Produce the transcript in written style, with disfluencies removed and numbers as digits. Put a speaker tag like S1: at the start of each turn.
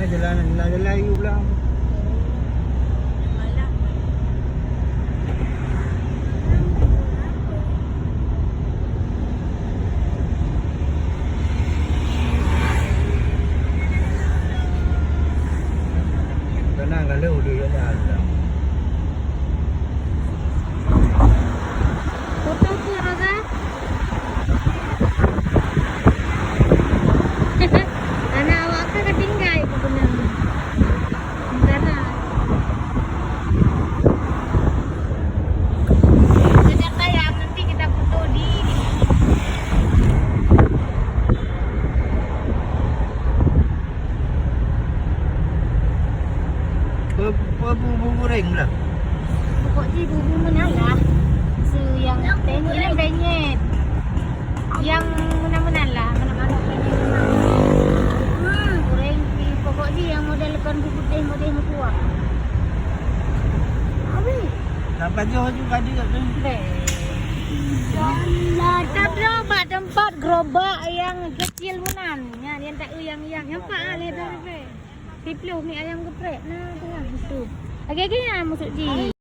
S1: jalan layu pula.
S2: Malam.
S1: Tenang kalau dia jalan.
S2: Foto tu Rosa. Anak awak kan ketinggal itu benar. Sana. Sekejap sayang, nanti kita foto di
S1: Bubur goreng lah.
S2: pokok je bumbu menalah. Yang teknik ni benyet. Yang mana-mana lah, mana-mana benyet. Goreng di pokok je yang model lekan putih model kuah. Habis.
S1: Nak baju juga dia tu.
S2: Kita berubah tempat gerobak yang kecil punan. Yang tak yang nampak ah lebar lebar. Tiplu ni ayam geprek nah tengah itu. Lagi-lagi yang masuk ji.